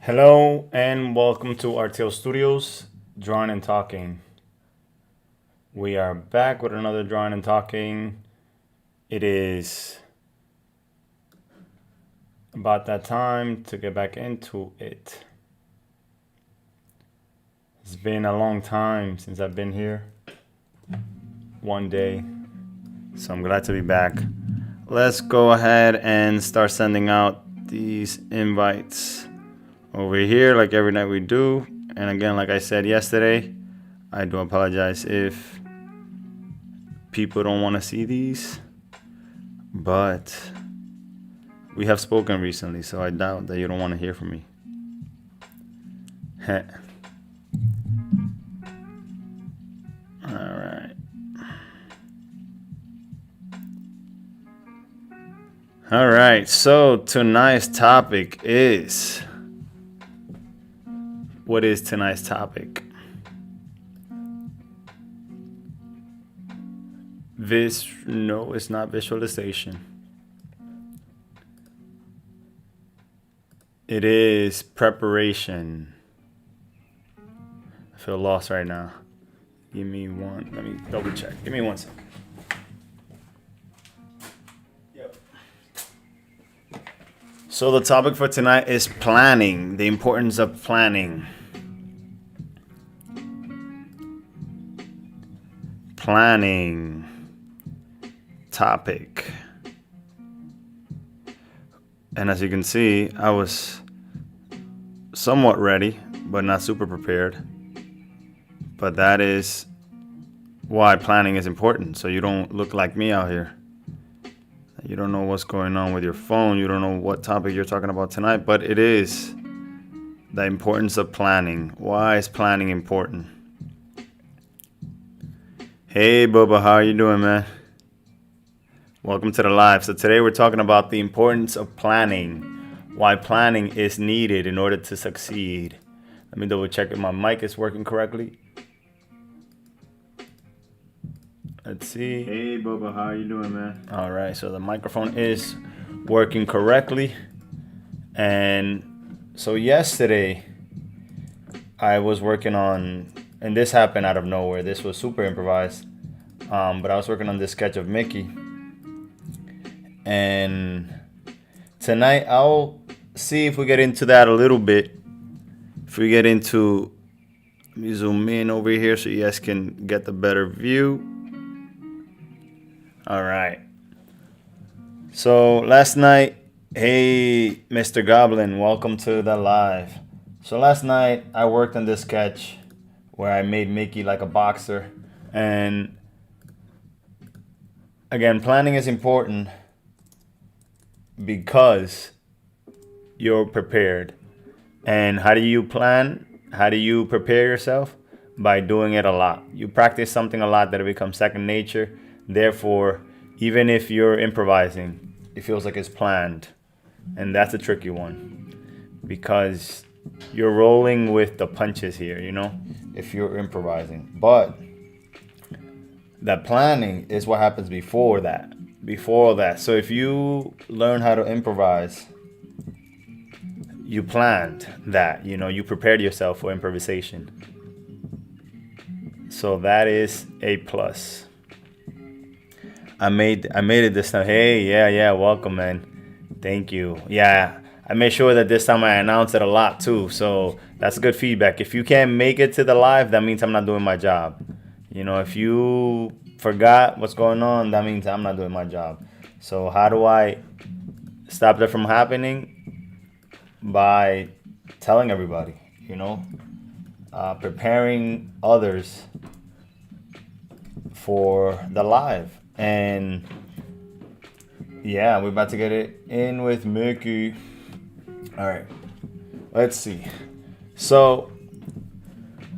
Hello and welcome to Artclstudios, Drawing and Talking. We are back with another Drawing and Talking. It is about that time to get back into it. It's been a long time since I've been here. One day. So I'm glad to be back. Let's go ahead and start sending out these invites over here like every night we do. And again, like I said yesterday, I do apologize if people don't want to see these, but we have spoken recently, so I doubt that you don't want to hear from me. All right. All right, so tonight's topic is... What is tonight's topic? No, it's not visualization. It is preparation. I feel lost right now. Let me double check. Give me 1 second. Yep. So the topic for tonight is planning, the importance of planning. Planning topic. And as you can see, I was somewhat ready, but not super prepared. But that is why planning is important, so you don't look like me out here. You don't know what's going on with your phone. You don't know what topic you're talking about tonight, but it is the importance of planning. Why is planning important? Hey, Bubba, how are you doing, man? Welcome to the live. So today we're talking about the importance of planning, why planning is needed in order to succeed. Let me double check if my mic is working correctly. Let's see. Hey, Bubba, how are you doing, man? All right, so the microphone is working correctly. And so yesterday I was working on, and this happened out of nowhere. This was super improvised. But I was working on this sketch of Mickey. And tonight I'll see if we get into that a little bit. If we get into, let me zoom in over here so you guys can get the better view. All right. So last night, hey, Mr. Goblin, welcome to the live. So last night I worked on this sketch where I made Mickey like a boxer. And again, planning is important because you're prepared. And how do you plan? How do you prepare yourself? By doing it a lot. You practice something a lot that it becomes second nature. Therefore, even if you're improvising, it feels like it's planned. And that's a tricky one because you're rolling with the punches here, you know, if you're improvising. But that planning is what happens before that. Before that. So if you learn how to improvise, you planned that, you know, you prepared yourself for improvisation. So that is a plus. I made it this time. Hey, yeah, welcome, man. Thank you. Yeah, I made sure that this time I announced it a lot too. So that's good feedback. If you can't make it to the live, that means I'm not doing my job. You know, if you forgot what's going on, that means I'm not doing my job. So how do I stop that from happening? By telling everybody, you know, preparing others for the live. And yeah, we're about to get it in with Mickey. All right, let's see. So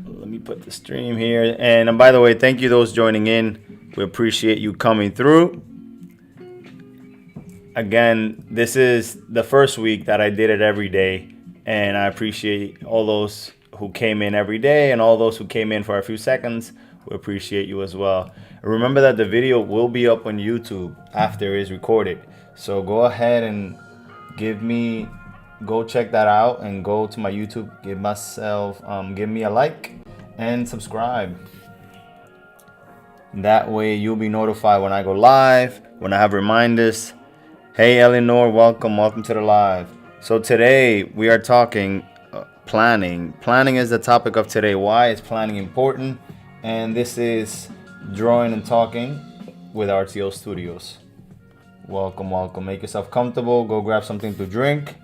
let me put the stream here. And by the way, thank you those joining in. We appreciate you coming through. Again, this is the first week that I did it every day. And I appreciate all those who came in every day and all those who came in for a few seconds. We appreciate you as well. Remember that the video will be up on YouTube after it is recorded. So go ahead and give me go check that out and go to my YouTube. Give me a like and subscribe. That way you'll be notified when I go live, when I have reminders. Hey Eleanor, welcome to the live. So today we are talking planning. Planning is the topic of today. Why is planning important? And this is drawing and talking with Artclstudios. Welcome. Make yourself comfortable. Go grab something to drink.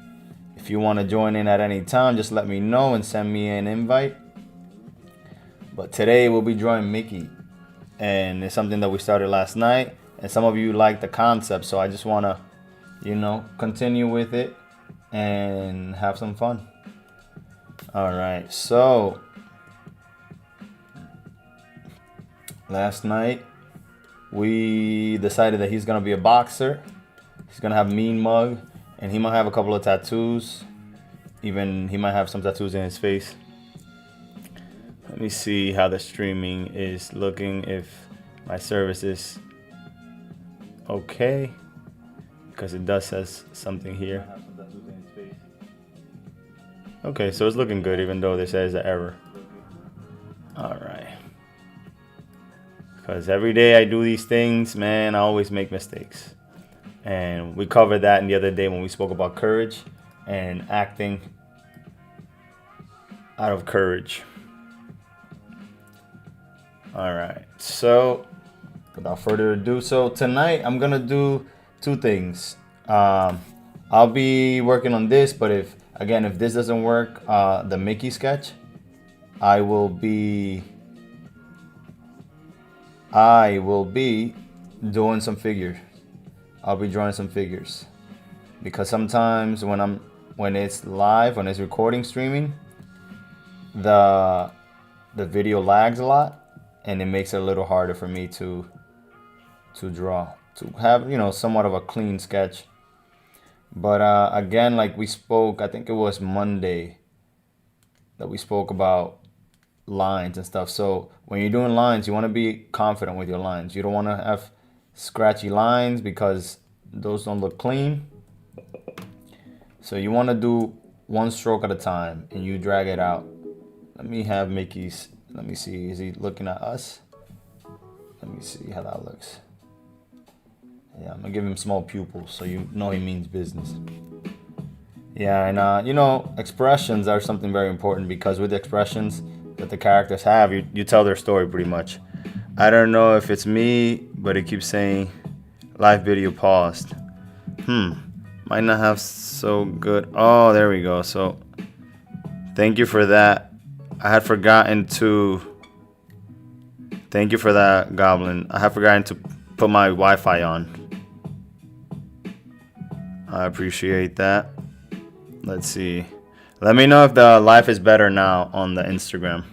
If you want to join in at any time, just let me know and send me an invite. But today we'll be drawing Mickey. And it's something that we started last night. And some of you like the concept. So I just want to, continue with it and have some fun. All right. So last night we decided that he's going to be a boxer. He's going to have a mean mug. And he might have a couple of tattoos. Even he might have some tattoos in his face. Let me see how the streaming is looking, if my service is okay, because it does says something here. Okay, so it's looking good, even though there says an error. All right. Because every day I do these things, man, I always make mistakes. And we covered that in the other day when we spoke about courage and acting out of courage. All right, so without further ado, so tonight I'm gonna do two things. I'll be working on this, but if this doesn't work, the Mickey sketch, I will be doing some figures. I'll be drawing some figures, because sometimes when it's live, when it's recording, streaming, the video lags a lot. And it makes it a little harder for me to draw, to have, somewhat of a clean sketch. But again, like we spoke, I think it was Monday that we spoke about lines and stuff. So when you're doing lines, you want to be confident with your lines. You don't want to have scratchy lines because those don't look clean. So you want to do one stroke at a time and you drag it out. Let me have Mickey's. Let me see, is he looking at us? Let me see how that looks. Yeah, I'm gonna give him small pupils so you know he means business. Yeah, and expressions are something very important, because with the expressions that the characters have, you tell their story pretty much. I don't know if it's me, but it keeps saying live video paused. Might not have so good. Oh, there we go. So thank you for that. I had forgotten to. Thank you for that, Goblin. I had forgotten to put my Wi-Fi on. I appreciate that. Let's see. Let me know if the live is better now on the Instagram.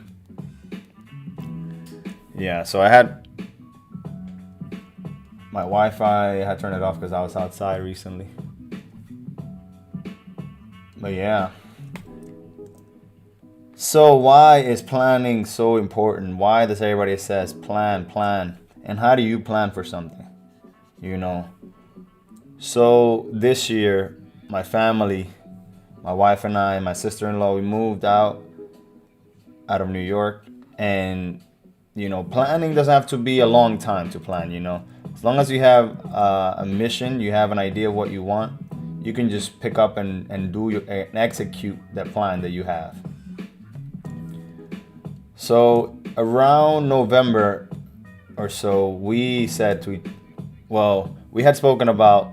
Yeah, so I had my Wi-Fi. I had turned it off because I was outside recently. But yeah. So why is planning so important? Why does everybody says plan? And how do you plan for something? So this year, my family, my wife and I, my sister-in-law, we moved out of New York. And, planning doesn't have to be a long time to plan, As long as you have a mission, you have an idea of what you want, you can just pick up and execute that plan that you have. So around November or so, we said we had spoken about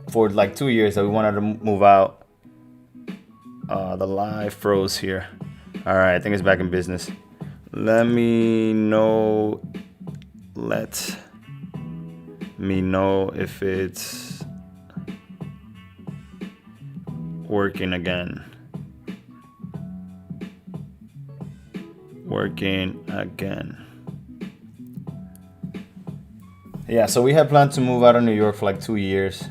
for like 2 years that we wanted to move out. The live froze here. All right, I think it's back in business. Let me know if it's working again. Yeah, so we had planned to move out of New York for like 2 years,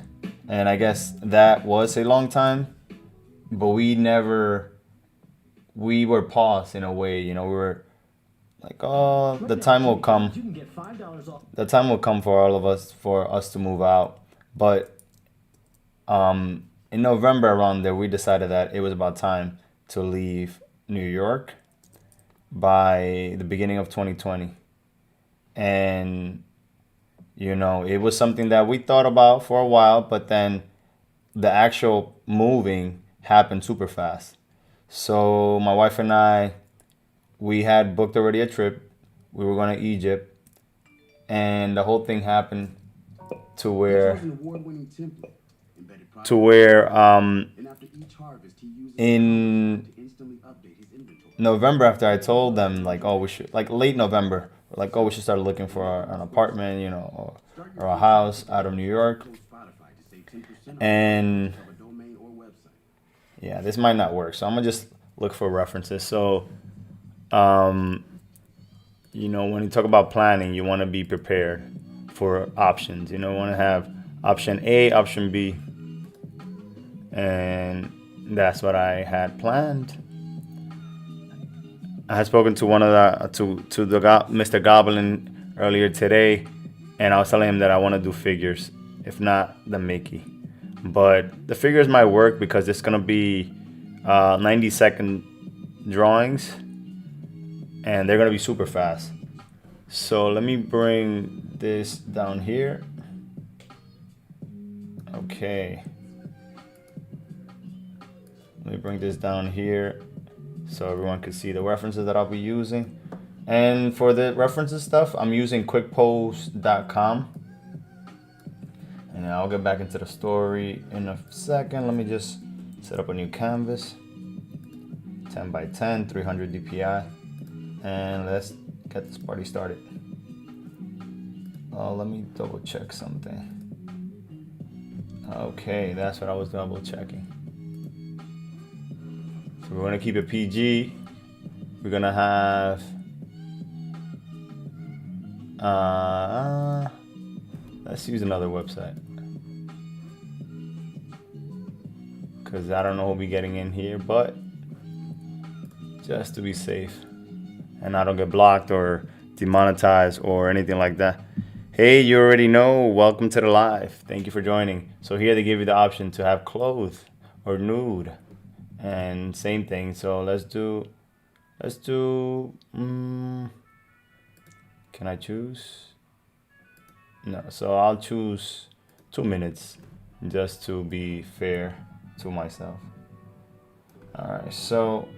and I guess that was a long time, but we were paused in a way, we were like, oh, the time will come. The time will come for all of us, for us to move out. But in November around there, we decided that it was about time to leave New York by the beginning of 2020. And, you know, it was something that we thought about for a while, but then the actual moving happened super fast. So my wife and I, we had booked already a trip. We were going to Egypt, and the whole thing happened to where in November, after I told them, like, oh, we should, like, late November, like, oh, we should start looking for an apartment, you know, or a house out of New York. And yeah, this might not work, so I'm gonna just look for references. So you know, when you talk about planning, you want to be prepared for options. You know, you want to have option A, option B, and that's what I had planned. I had spoken to one of the Mr. Goblin earlier today, and I was telling him that I want to do figures, if not the Mickey. But the figures might work because it's gonna be 90-second drawings, and they're gonna be super fast. So let me bring this down here. Okay. Let me bring this down here so everyone can see the references that I'll be using. And for the references stuff, I'm using quickpost.com. And I'll get back into the story in a second. Let me just set up a new canvas. 10 by 10, 300 DPI. And let's get this party started. Oh, let me double check something. Okay, that's what I was double checking. So we're gonna keep it PG. We're gonna have let's use another website, because I don't know who'll be getting in here, but just to be safe and I don't get blocked or demonetized or anything like that. Hey, you already know, welcome to the live. Thank you for joining. So here they give you the option to have clothed or nude, and same thing. So let's do can I choose? No, so I'll choose 2 minutes just to be fair to myself. All right, so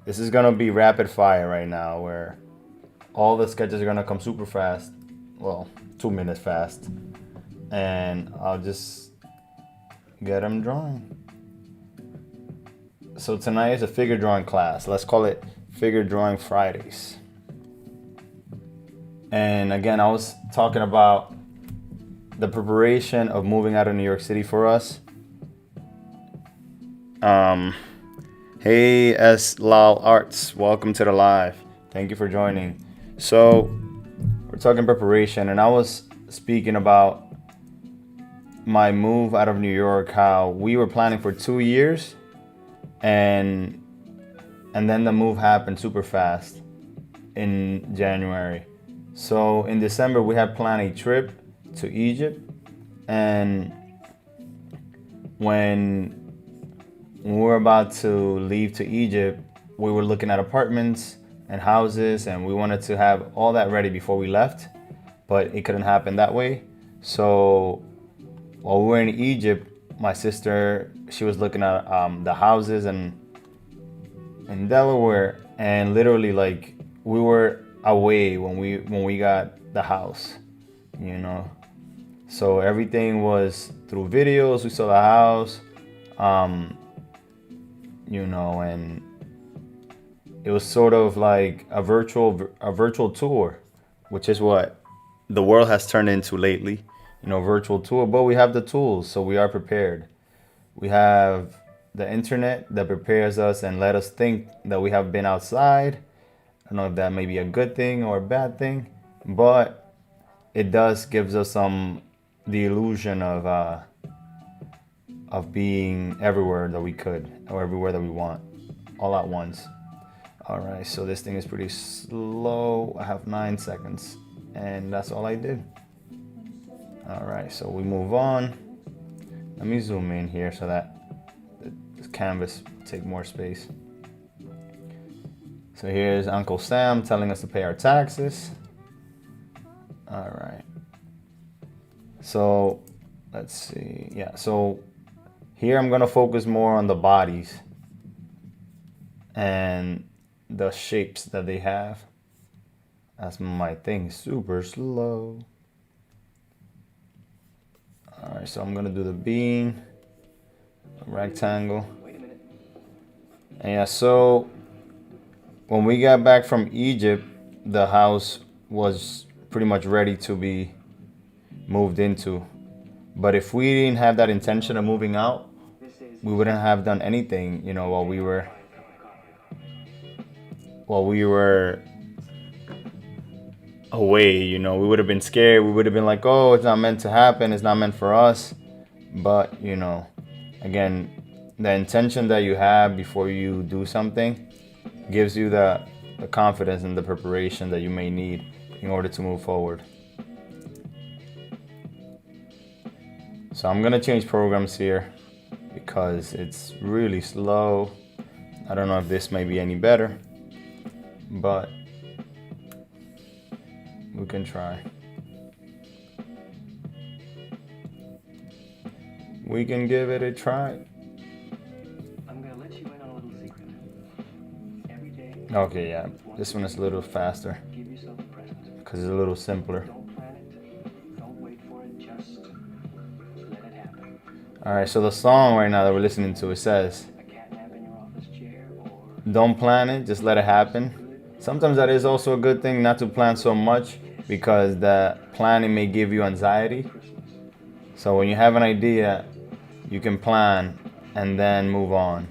this is gonna be rapid fire right now, where all the sketches are gonna come super fast. Well, 2 minutes fast, and I'll just get them drawing. So tonight is a figure drawing class. Let's call it Figure Drawing Fridays. And again, I was talking about the preparation of moving out of New York City for us. Hey, S. Lal Arts, welcome to the live. Thank you for joining. So we're talking preparation, and I was speaking about my move out of New York, how we were planning for 2 years, and then the move happened super fast in January. So in December, we had planned a trip to Egypt, and when we were about to leave to Egypt, we were looking at apartments and houses, and we wanted to have all that ready before we left, but it couldn't happen that way. So while we were in Egypt, my sister, she was looking at the houses in Delaware, and literally, like, we were away when we got the house, you know. So everything was through videos. We saw the house, you know, and it was sort of like a virtual tour, which is what the world has turned into lately, you know, virtual tour. But we have the tools, so we are prepared. We have the internet that prepares us and let us think that we have been outside. I don't know if that may be a good thing or a bad thing, but it does gives us the illusion of being everywhere that we could, or everywhere that we want, all at once. All right, so this thing is pretty slow. I have 9 seconds, and that's all I did. All right, so we move on. Let me zoom in here so that this canvas take more space. So here's Uncle Sam telling us to pay our taxes. All right. So let's see. Yeah, so here I'm gonna focus more on the bodies and the shapes that they have. That's my thing, super slow. All right, so I'm gonna do the bean, a rectangle. And yeah, so when we got back from Egypt, the house was pretty much ready to be moved into. But if we didn't have that intention of moving out, we wouldn't have done anything, you know, while we were away, you know. We would have been scared. We would have been like, oh, it's not meant to happen. It's not meant for us. But, you know, again, the intention that you have before you do something gives you the confidence and the preparation that you may need in order to move forward. So I'm gonna change programs here because it's really slow. I don't know if this may be any better, but we can try. We can give it a try. I'm gonna let you in on a little secret. Every day. Okay, yeah, this one is a little faster Give yourself a present. because it's a little simpler. Don't plan it. Don't wait for it. Just let it happen. All right, so the song right now that we're listening to, it says, A cat nap in your office chair, or don't plan it, just let it happen. Sometimes that is also a good thing, not to plan so much, because the planning may give you anxiety. So when you have an idea, you can plan and then move on.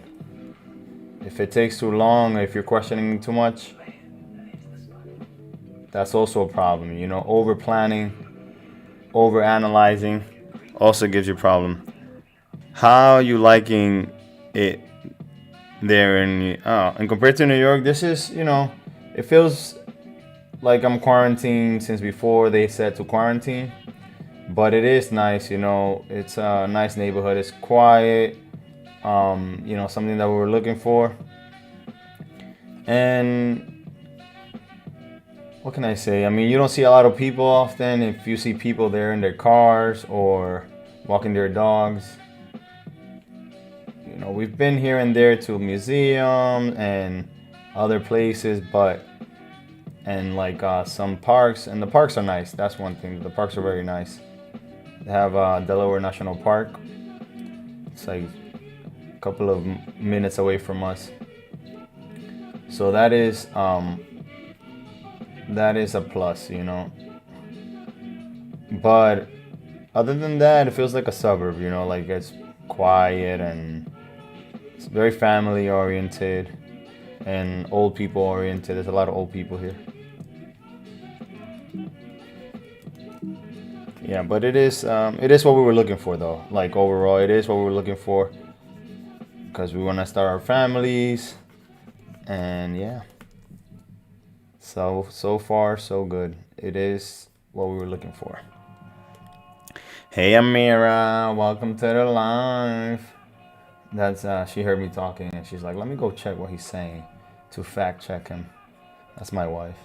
If it takes too long, or if you're questioning too much, that's also a problem. You know, over planning, over analyzing also gives you a problem. How you liking it there and compared to New York, this is, you know, it feels like I'm quarantined since before they said to quarantine. But it is nice, you know, it's a nice neighborhood. It's quiet, you know, something that we were looking for. And what can I say? I mean, you don't see a lot of people often. If you see people there in their cars or walking their dogs, you know, we've been here and there to a museum and other places, and like some parks, and the parks are nice. That's one thing. The parks are very nice. They have Delaware National Park. It's like a couple of minutes away from us. So that is a plus, you know. But other than that, it feels like a suburb, you know, like it's quiet and it's very family oriented and old people oriented. There's a lot of old people here. Yeah, but it is what we were looking for, though. Like overall, it is what we were looking for, because we want to start our families, and yeah. So far so good. It is what we were looking for. Hey Amira, welcome to the live. That's she heard me talking and she's like, let me go check what he's saying to fact check him. That's my wife.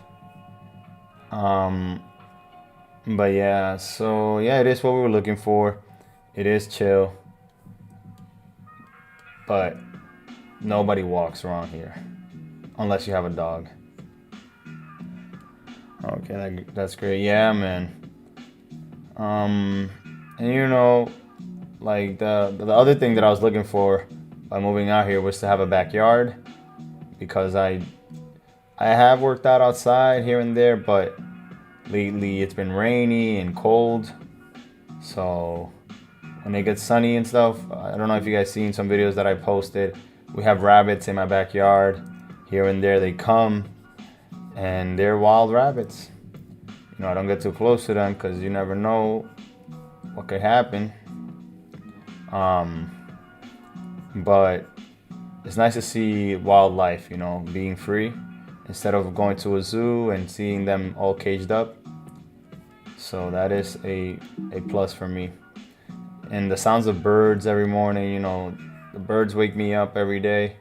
But yeah, so yeah, it is what we were looking for. It is chill. But nobody walks around here unless you have a dog. Okay, that's great. Yeah, man. And you know, like the other thing that I was looking for by moving out here was to have a backyard, because I have worked out outside here and there, but lately it's been rainy and cold. So when it gets sunny and stuff, I don't know if you guys seen some videos that I posted. We have rabbits in my backyard. Here and there they come, and they're wild rabbits. You know, I don't get too close to them because you never know what could happen. But it's nice to see wildlife, you know, being free instead of going to a zoo and seeing them all caged up. So that is a plus for me. and the sounds of birds every morning. You know, the birds wake me up every day.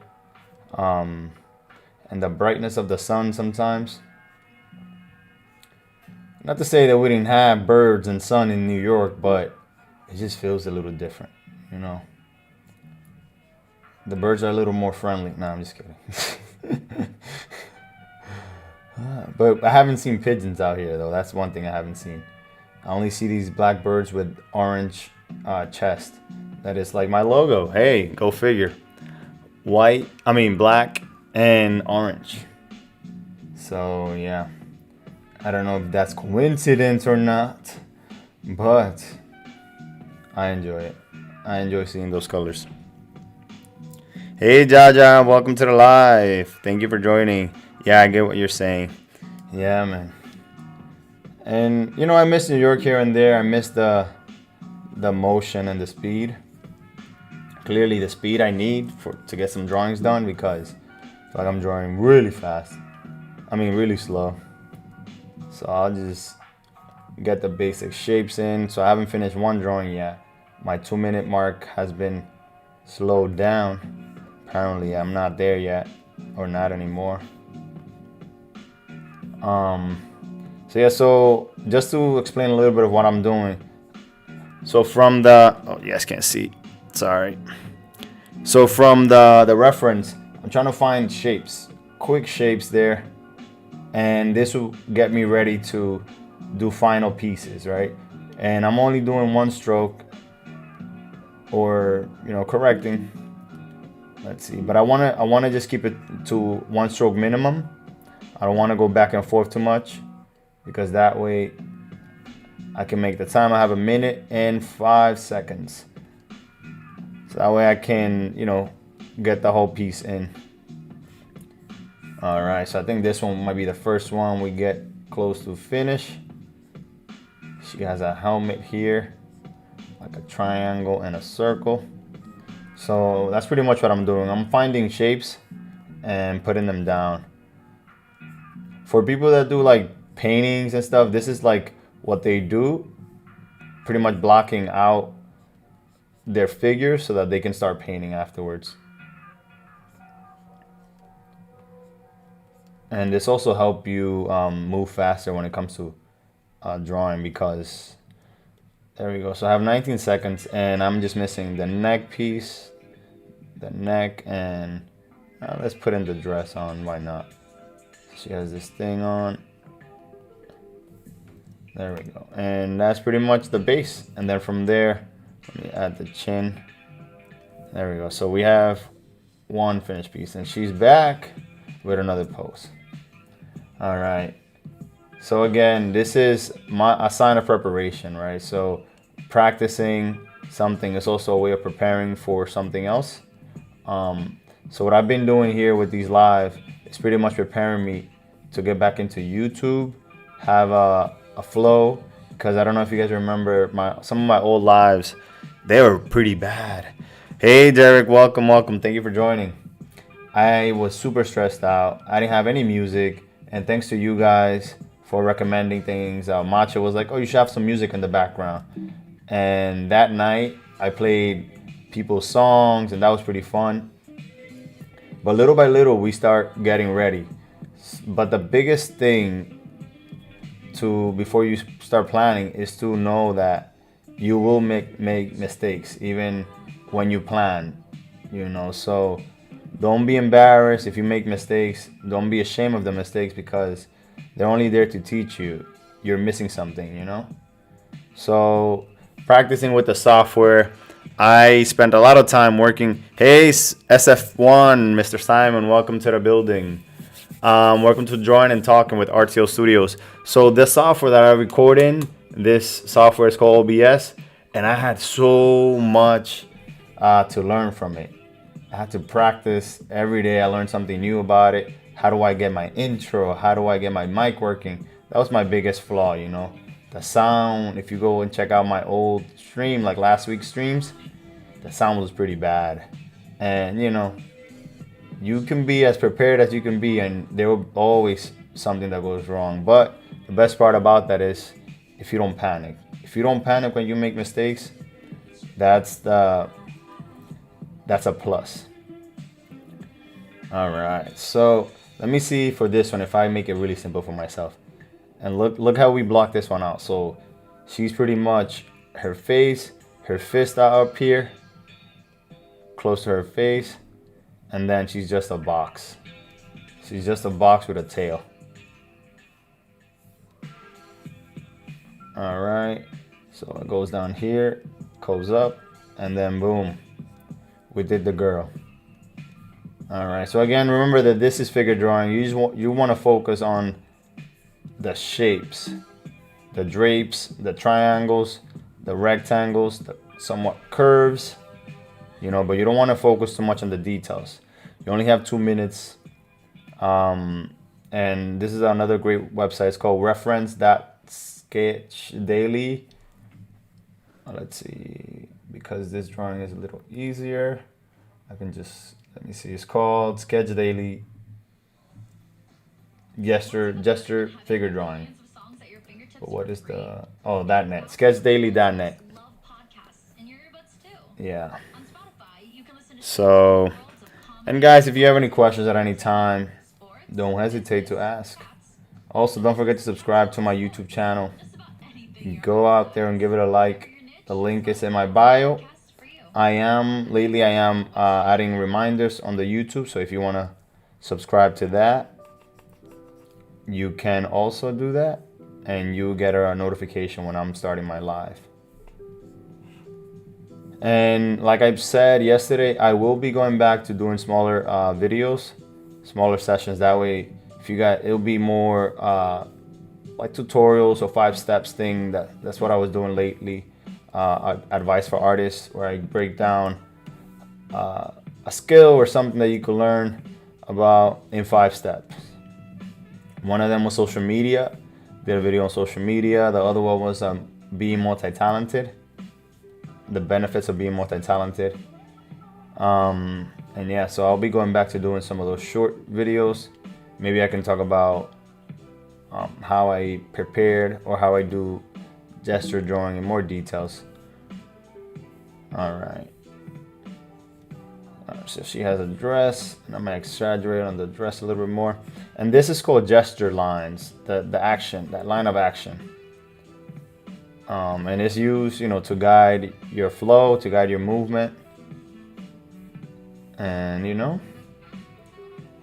And the brightness of the sun sometimes. Not to say that we didn't have birds and sun in New York, but it just feels a little different, you know. The birds are a little more friendly. No, I'm just kidding. But I haven't seen pigeons out here, though. That's one thing I haven't seen. I only see these black birds with orange chest. That is like my logo. Hey, go figure. Black and orange. So, yeah. I don't know if that's coincidence or not, but I enjoy it. I enjoy seeing those colors. Hey, Jaja, welcome to the live. Thank you for joining. Yeah, I get what you're saying. Yeah, man. And, you know, I miss New York here and there. I miss the motion and the speed. Clearly, the speed I need to get some drawings done, because I feel like I'm drawing really fast. Really slow. So I'll just get the basic shapes in. So I haven't finished one drawing yet. My 2-minute mark has been slowed down. Apparently I'm not there yet, or not anymore. So just to explain a little bit of what I'm doing. So from the, oh, you guys can't see, sorry. So from the reference, I'm trying to find shapes, quick shapes there. And this will get me ready to do final pieces, right? And I'm only doing one stroke, or, you know, correcting. Let's see, but I wanna just keep it to one stroke minimum. I don't want to go back and forth too much, because that way I can make the time. I have 1 minute and 5 seconds. So that way I can, you know, get the whole piece in. All right, so I think this one might be the first one we get close to finish. She has a helmet here, like a triangle and a circle. So that's pretty much what I'm doing. I'm finding shapes and putting them down. For people that do like paintings and stuff, this is like what they do, pretty much blocking out their figures so that they can start painting afterwards. And this also help you move faster when it comes to drawing, because there we go. So I have 19 seconds and I'm just missing the neck piece, the neck, and let's put in the dress on, why not? She has this thing on. There we go. And that's pretty much the base. And then from there, let me add the chin. There we go. So we have one finished piece, and she's back with another pose. All right. So again, this is a sign of preparation, right? So practicing something is also a way of preparing for something else. So what I've been doing here with these live is pretty much preparing me to get back into YouTube, have a flow, because I don't know if you guys remember some of my old lives, they were pretty bad. Hey Derek, welcome. Thank you for joining. I was super stressed out. I didn't have any music, and thanks to you guys for recommending things. Macha was like, oh, you should have some music in the background. And that night I played people's songs, and that was pretty fun. But little by little we start getting ready. But the biggest thing before you start planning is to know that you will make mistakes even when you plan, you know. So don't be embarrassed if you make mistakes. Don't be ashamed of the mistakes, because they're only there to teach you. You're missing something, you know. So practicing with the software, I spent a lot of time working. Hey SF1, Mr. Simon, welcome to the building. Welcome to Drawing and Talking with Artclstudios. So the software that I record in, this software is called OBS, and I had so much to learn from it. I had to practice every day. I learned something new about it. How do I get my intro? How do I get my mic working? That was my biggest flaw, you know. The sound, if you go and check out my old stream, like last week's streams, the sound was pretty bad. And, you know, you can be as prepared as you can be, and there will always something that goes wrong. But the best part about that is if you don't panic. If you don't panic when you make mistakes, That's a plus. All right, so let me see for this one if I make it really simple for myself. And look how we block this one out. So she's pretty much her face, her fist are up here, close to her face, and then she's just a box. She's just a box with a tail. All right, so it goes down here, goes up, and then boom, we did the girl. All right, so again, remember that this is figure drawing. You want to focus on the shapes, the drapes, the triangles, the rectangles, the somewhat curves, you know, but you don't want to focus too much on the details. You only have 2 minutes. And this is another great website. It's called reference.sketchdaily. Let's see, because this drawing is a little easier, I can just, let me see, it's called Sketch Daily gesture figure drawing. But what is the, oh, .net, sketchdaily.net. Yeah. So, and guys, if you have any questions at any time, don't hesitate to ask. Also, don't forget to subscribe to my YouTube channel. Go out there and give it a like. The link is in my bio. Lately I am adding reminders on the YouTube, so if you want to subscribe to that, you can also do that, and you get a notification when I'm starting my live. And like I said yesterday, I will be going back to doing smaller videos, smaller sessions. That way, if you got, it'll be more like tutorials or 5 steps thing. That's what I was doing lately. Advice for artists, where I break down a skill or something that you could learn about in 5 steps. One of them was social media. Did a video on social media. The other one was being multi-talented. The benefits of being multi-talented. And yeah, so I'll be going back to doing some of those short videos. Maybe I can talk about how I prepared or how I do gesture drawing in more details. All right. So she has a dress, and I'm gonna exaggerate on the dress a little bit more. And this is called gesture lines, the action, that line of action. And it's used, you know, to guide your flow, to guide your movement. And you know,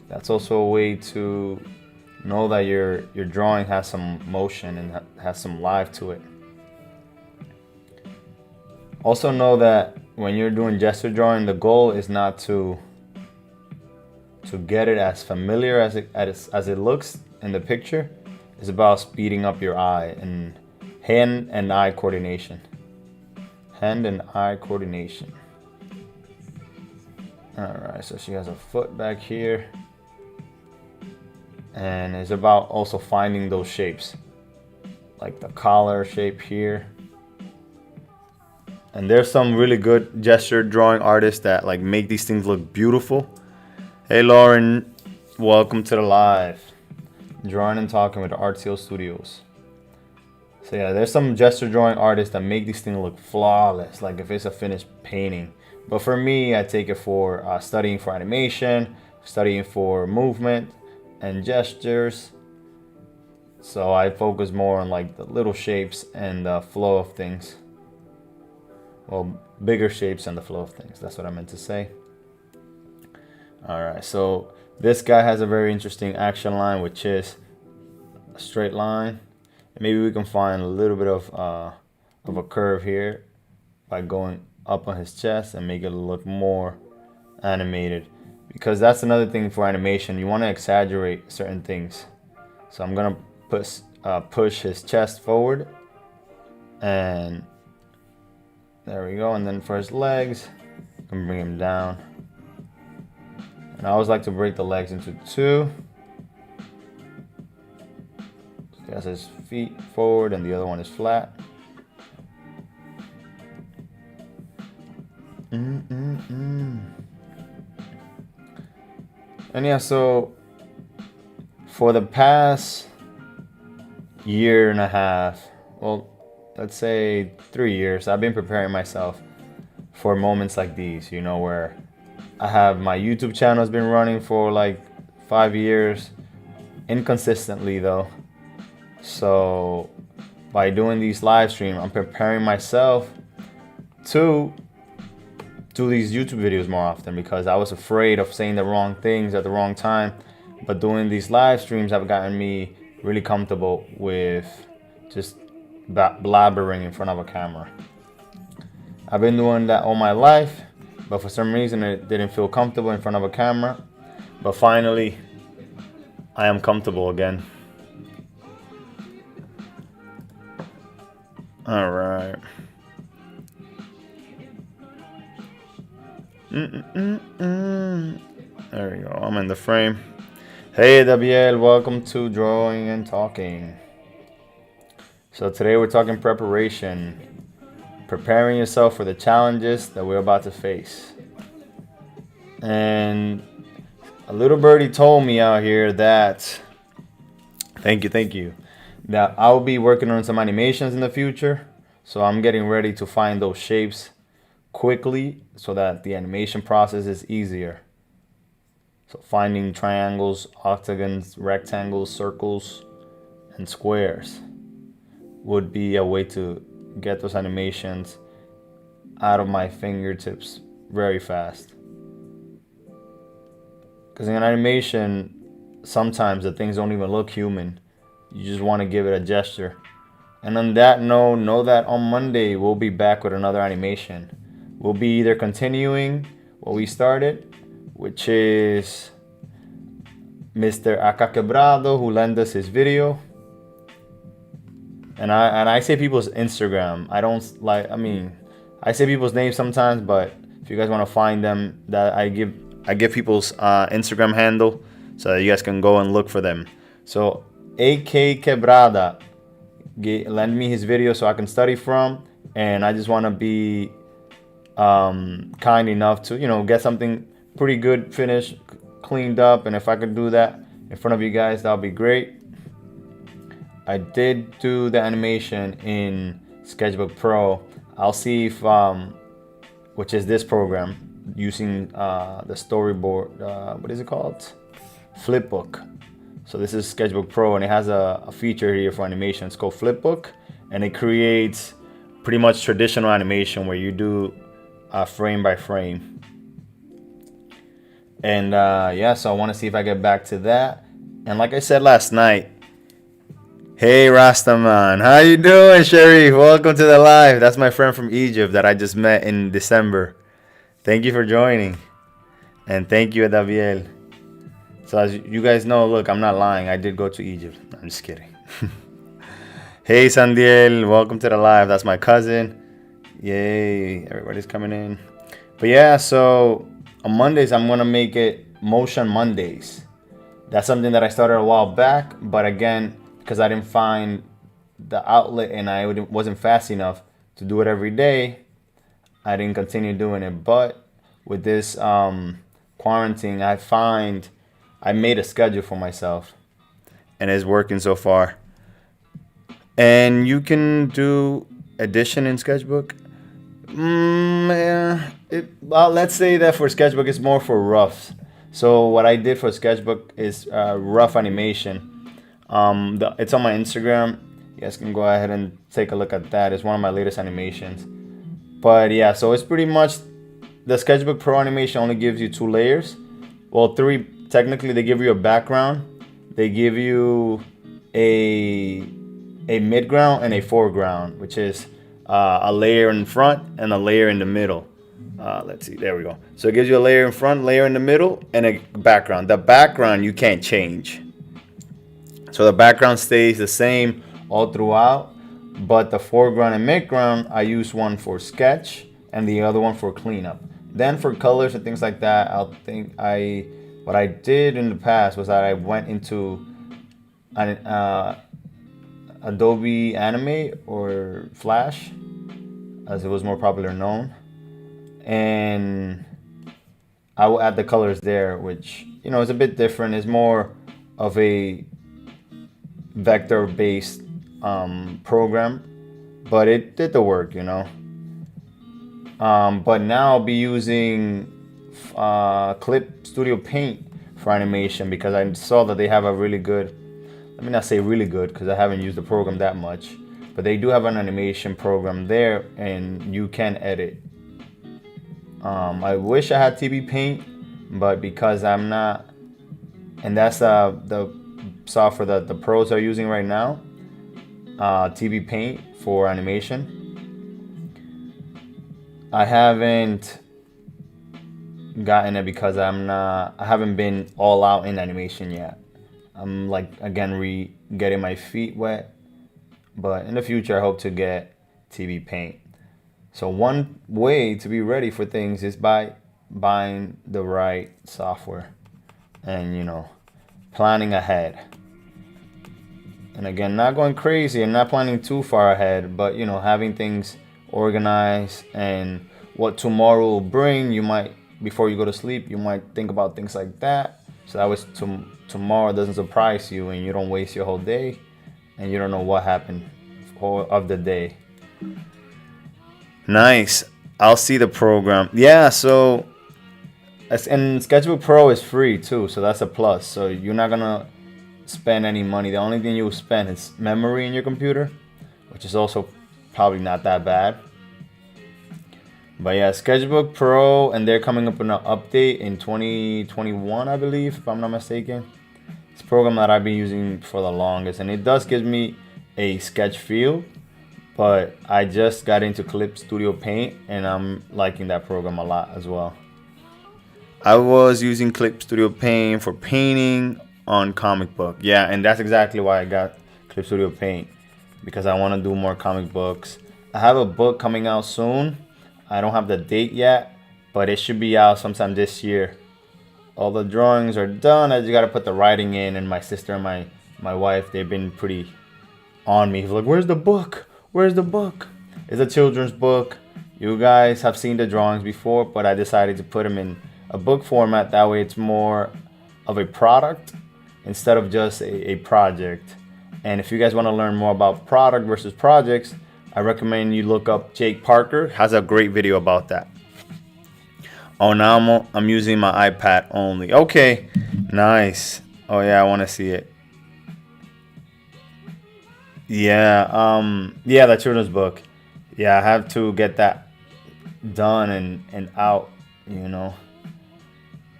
that's also a way to know that your drawing has some motion and has some life to it. Also know that when you're doing gesture drawing, the goal is not to get it as familiar as it looks in the picture. It's about speeding up your eye and hand and eye coordination. Hand and eye coordination. All right, so she has a foot back here. And it's about also finding those shapes, like the collar shape here. And there's some really good gesture drawing artists that like make these things look beautiful. Hey Lauren, welcome to the live. Drawing and talking with Artclstudios. So yeah, there's some gesture drawing artists that make these things look flawless, like if it's a finished painting. But for me, I take it for studying for animation, studying for movement and gestures. So I focus more on like the little shapes and the flow of things. Well, bigger shapes and the flow of things. That's what I meant to say. All right, so this guy has a very interesting action line, which is a straight line. Maybe we can find a little bit of a curve here by going up on his chest and make it look more animated. Because that's another thing for animation. You want to exaggerate certain things. So I'm gonna push his chest forward, and there we go. And then for his legs, I can bring him down. And I always like to break the legs into 2. He has his feet forward and the other one is flat. And yeah, so for the past year and a half, well, let's say 3 years, I've been preparing myself for moments like these, you know, where I have my YouTube channel has been running for like 5 years, inconsistently though. So by doing these live streams, I'm preparing myself to do these YouTube videos more often, because I was afraid of saying the wrong things at the wrong time. But doing these live streams have gotten me really comfortable with just blabbering in front of a camera. I've been doing that all my life, but for some reason it didn't feel comfortable in front of a camera. But finally, I am comfortable again. All right. There we go. I'm in the frame. Hey, WL, welcome to Drawing and Talking. So today we're talking preparation, preparing yourself for the challenges that we're about to face. And a little birdie told me out here that, thank you, that I'll be working on some animations in the future. So I'm getting ready to find those shapes quickly so that the animation process is easier. So finding triangles, octagons, rectangles, circles, and squares would be a way to get those animations out of my fingertips very fast. Because in an animation, sometimes the things don't even look human. You just want to give it a gesture. And on that note, know that on Monday we'll be back with another animation. We'll be either continuing what we started, which is Mr. Quebrado, who lent us his video. And I say people's Instagram. I say people's names sometimes, but if you guys want to find them, that I give people's Instagram handle so that you guys can go and look for them. So AK Quebrada lend me his video so I can study from, and I just want to be kind enough to, get something pretty good finished, cleaned up. And if I could do that in front of you guys, that would be great. I did do the animation in Sketchbook Pro. I'll see if which is this program, using the storyboard, what is it called, Flipbook. So this is Sketchbook Pro, and it has a feature here for animation. It's called Flipbook, and it creates pretty much traditional animation where you do frame by frame. And so I want to see if I get back to that. And like I said last night, hey Rastaman, how you doing, Sharif? Welcome to the live. That's my friend from Egypt that I just met in December. Thank you for joining, and thank you, Daviel. So as you guys know, look, I'm not lying. I did go to Egypt. I'm just kidding. Hey, Sandiel, welcome to the live. That's my cousin. Yay, everybody's coming in. But yeah, so on Mondays, I'm going to make it Motion Mondays. That's something that I started a while back. But again, because I didn't find the outlet and I wasn't fast enough to do it every day, I didn't continue doing it. But with this quarantine, I made a schedule for myself, and it's working so far. And you can do addition in Sketchbook. Let's say that for Sketchbook, it's more for roughs. So what I did for Sketchbook is rough animation. It's on my Instagram. You guys can go ahead and take a look at that. It's one of my latest animations. But yeah, so it's pretty much the Sketchbook Pro animation only gives you 2 layers. Well, 3. Technically, they give you a background, they give you a midground and a foreground, which is a layer in front and a layer in the middle. Let's see, there we go. So it gives you a layer in front, layer in the middle, and a background. The background you can't change. So the background stays the same all throughout, but the foreground and midground, I use one for sketch and the other one for cleanup. Then for colors and things like that, what I did in the past was that I went into an Adobe Animate or Flash, as it was more popular known, and I will add the colors there, which is a bit different. It's more of a vector-based program, but it did the work, But now I'll be using Clip Studio Paint for animation because I saw that they have a really good, let me not say really good because I haven't used the program that much, but they do have an animation program there and you can edit. I wish I had TV Paint, but because I'm not, and that's the software that the pros are using right now, TV Paint for animation. I haven't gotten it because I haven't been all out in animation yet. I'm like, again, getting my feet wet, but in the future I hope to get TV Paint. So one way to be ready for things is by buying the right software and, planning ahead. And again, not going crazy and not planning too far ahead, but, having things organized and what tomorrow will bring. You might, before you go to sleep, you might think about things like that. So that was tomorrow doesn't surprise you and you don't waste your whole day and you don't know what happened of the day. Nice. I'll see the program. Yeah, so and Sketchbook Pro is free too, so that's a plus. So you're not gonna spend any money. The only thing you will spend is memory in your computer, which is also probably not that bad. But yeah, Sketchbook Pro, and they're coming up with an update in 2021, I believe, if I'm not mistaken. It's a program that I've been using for the longest, and it does give me a sketch feel. But I just got into Clip Studio Paint, and I'm liking that program a lot as well. I was using Clip Studio Paint for painting on comic book. Yeah, and that's exactly why I got Clip Studio Paint, because I want to do more comic books. I have a book coming out soon. I don't have the date yet, but it should be out sometime this year. All the drawings are done. I just got to put the writing in, and my sister and my wife, they've been pretty on me. Like, where's the book? Where's the book? It's a children's book. You guys have seen the drawings before, but I decided to put them in a book format. That way it's more of a product instead of just a project. And if you guys want to learn more about product versus projects, I recommend you look up Jake Parker. Has a great video about that. Oh, now I'm using my iPad only. Okay, nice. Oh yeah, I want to see it. Yeah, yeah, the children's book. Yeah, I have to get that done and out,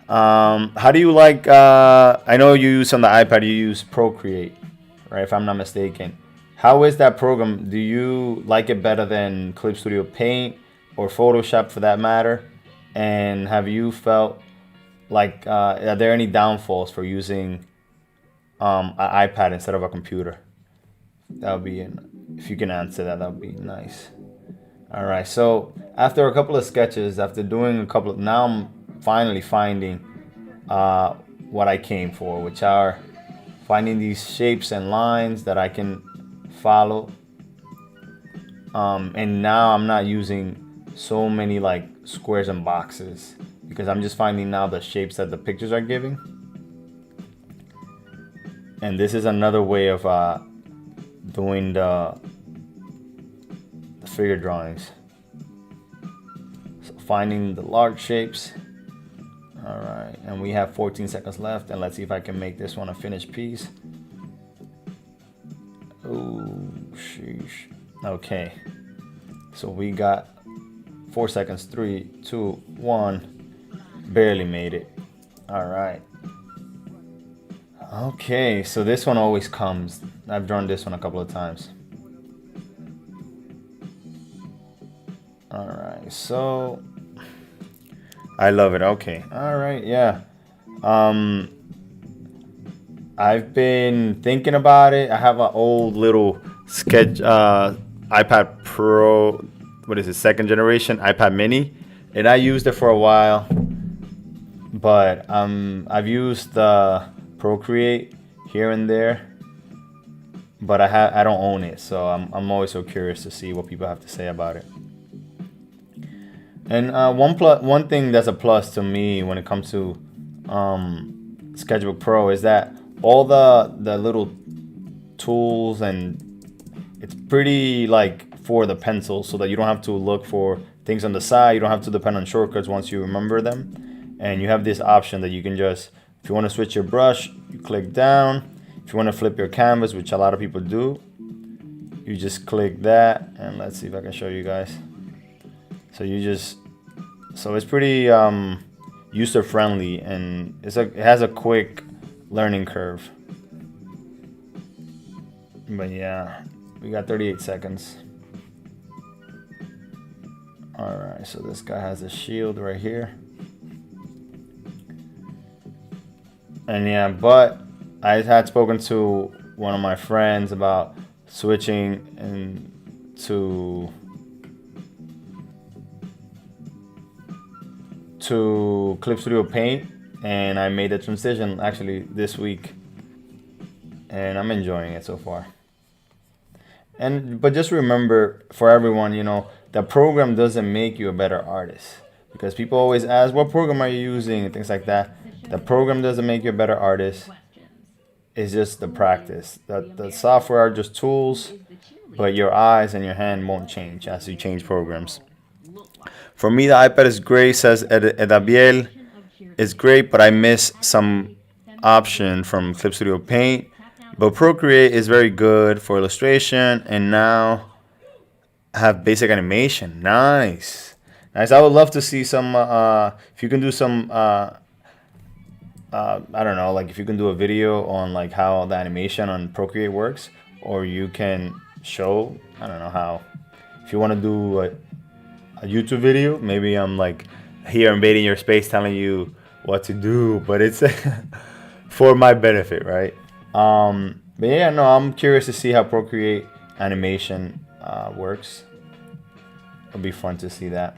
How do you like, I know you use on the iPad, you use Procreate, right, if I'm not mistaken. How is that program? Do you like it better than Clip Studio Paint or Photoshop for that matter? And have you felt like, are there any downfalls for using an iPad instead of a computer? That would be, if you can answer that, that would be nice. All right, so after a couple of sketches, after doing a couple of, now I'm finally finding what I came for, which are finding these shapes and lines that I can follow. And now I'm not using so many like squares and boxes because I'm just finding now the shapes that the pictures are giving. And this is another way of doing the figure drawings. So finding the large shapes. All right, and we have 14 seconds left, and let's see if I can make this one a finished piece. Oh, sheesh. Okay, so we got 4 seconds. 3, 2, 1. Barely made it. All right. Okay, so this one always comes. I've drawn this one a couple of times. All right, so I love it. Okay, all right, yeah. I've been thinking about it. I have an old little sketch iPad Pro. What is it? Second generation iPad Mini, and I used it for a while. But I've used the Procreate here and there, but I don't own it, so I'm always so curious to see what people have to say about it. And one thing that's a plus to me when it comes to Sketchbook Pro is that all the little tools, and it's pretty like for the pencil, so that you don't have to look for things on the side. You don't have to depend on shortcuts once you remember them. And you have this option that you can just, if you want to switch your brush, you click down. If you want to flip your canvas, which a lot of people do, you just click that. And let's see if I can show you guys. So it's pretty user friendly, and it has a quick learning curve. But yeah, we got 38 seconds. All right, so this guy has a shield right here. And yeah, but I had spoken to one of my friends about switching to Clip Studio Paint, and I made the transition actually this week, and I'm enjoying it so far. But just remember, for everyone, you know, the program doesn't make you a better artist, because people always ask, what program are you using and things like that. The program doesn't make you a better artist. It's just the practice. The software are just tools, but your eyes and your hand won't change as you change programs. For me, the iPad is great, says Edabiel. It's great, but I miss some option from Clip Studio Paint. But Procreate is very good for illustration, and now have basic animation. Nice. I would love to see some, if you can do some, I don't know, like if you can do a video on like how the animation on Procreate works, or you can show, I don't know how, if you want to do a YouTube video, maybe I'm like here invading your space telling you what to do, but it's for my benefit, right? But yeah, no, I'm curious to see how Procreate animation works. It'll be fun to see that.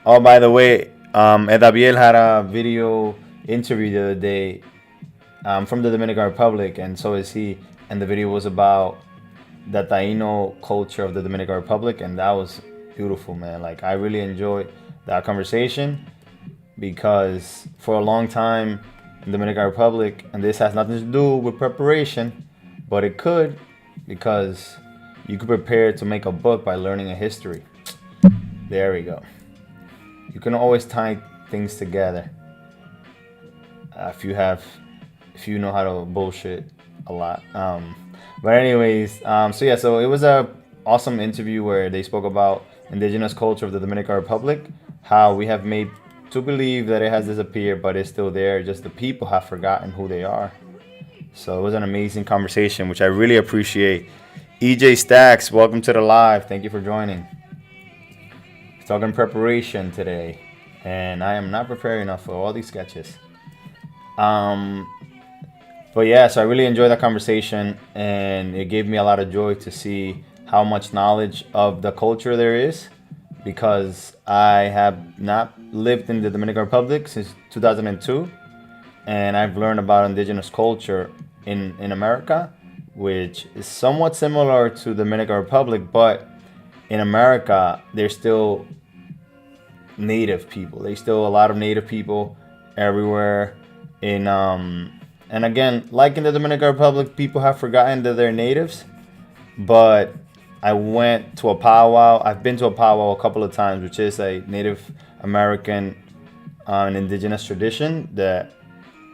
Oh, by the way, Edabiel had a video interview the other day from the Dominican Republic, and so is he. And the video was about the Taino culture of the Dominican Republic, and that was beautiful, man. Like, I really enjoyed that conversation, because for a long time in the Dominican Republic, and this has nothing to do with preparation, but it could, because you could prepare to make a book by learning a history. There we go. You can always tie things together if you know how to bullshit a lot. But anyways, so it was a awesome interview where they spoke about indigenous culture of the Dominican Republic, how we have made to believe that it has disappeared, but it's still there. Just the people have forgotten who they are. So it was an amazing conversation, which I really appreciate. EJ Stacks, welcome to the live. Thank you for joining. Talking preparation today, and I am not prepared enough for all these sketches. But yeah, so I really enjoyed that conversation, and it gave me a lot of joy to see how much knowledge of the culture there is, because I have not lived in the Dominican Republic since 2002, and I've learned about indigenous culture in America, which is somewhat similar to the Dominican Republic, but in America, there's still native people. There's still a lot of native people everywhere. And again, like in the Dominican Republic, people have forgotten that they're natives. But I went to a powwow. I've been to a powwow a couple of times, which is a Native American and indigenous tradition that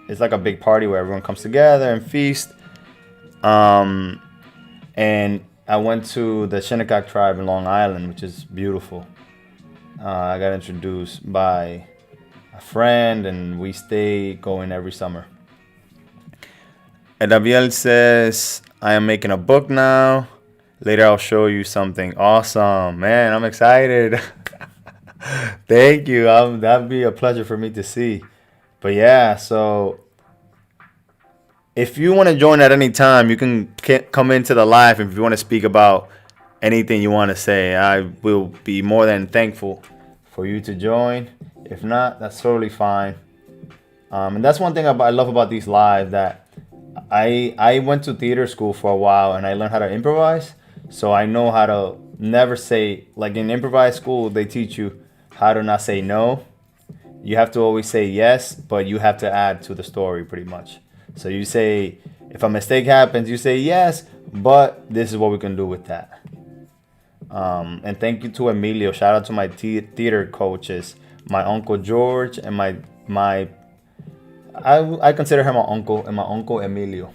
is like a big party where everyone comes together and feast. And I went to the Shinnecock tribe in Long Island, which is beautiful. I got introduced by a friend, and we stay going every summer. Edabiel says, I am making a book now. Later I'll show you something awesome. Man, I'm excited. Thank you. That'd be a pleasure for me to see. But yeah, so if you want to join at any time, you can come into the live. If you want to speak about anything you want to say, I will be more than thankful for you to join. If not, that's totally fine. And that's one thing I love about these live, that I went to theater school for a while, and I learned how to improvise. So I know how to never say, like in improvised school, they teach you how to not say no. You have to always say yes, but you have to add to the story pretty much. So you say, if a mistake happens, you say yes, but this is what we can do with that. And thank you to Emilio. Shout out to my theater coaches, my uncle George and I consider him my uncle, and my uncle Emilio.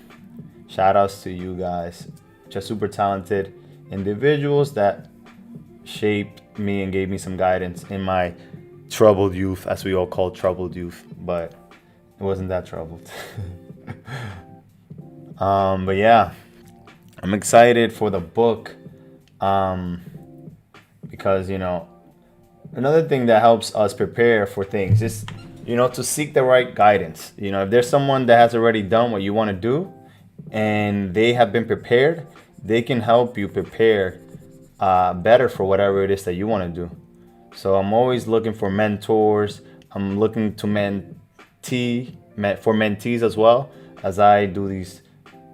Shout outs to you guys. Just super talented individuals that shaped me and gave me some guidance in my troubled youth, as we all call troubled youth, but it wasn't that troubled. But yeah, I'm excited for the book, because another thing that helps us prepare for things is to seek the right guidance. If there's someone that has already done what you want to do and they have been prepared, they can help you prepare better for whatever it is that you want to do. So I'm always looking for mentors. I'm looking to for mentees as well, as I do these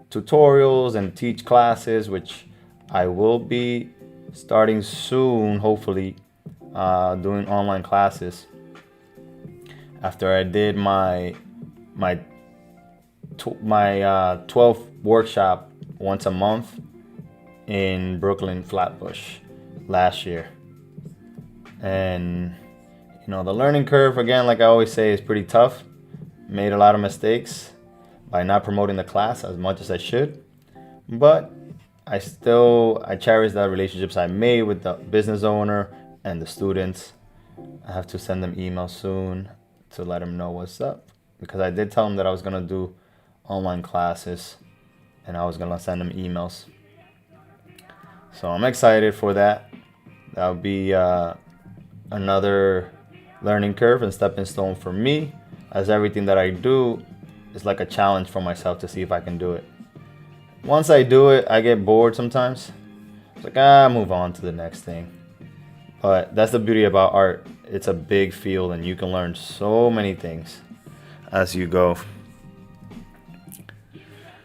tutorials and teach classes, which I will be starting soon, hopefully, doing online classes. After I did my 12th workshop once a month in Brooklyn, Flatbush last year. And the learning curve, again, like I always say, is pretty tough. Made a lot of mistakes by not promoting the class as much as I should, but I cherish the relationships I made with the business owner and the students. I have to send them emails soon to let them know what's up, because I did tell them that I was gonna do online classes and I was gonna send them emails. So I'm excited for that. That'll be another learning curve and stepping stone for me, as everything that I do is like a challenge for myself to see if I can do it. Once I do it, I get bored sometimes. It's like, move on to the next thing. But that's the beauty about art. It's a big field and you can learn so many things as you go.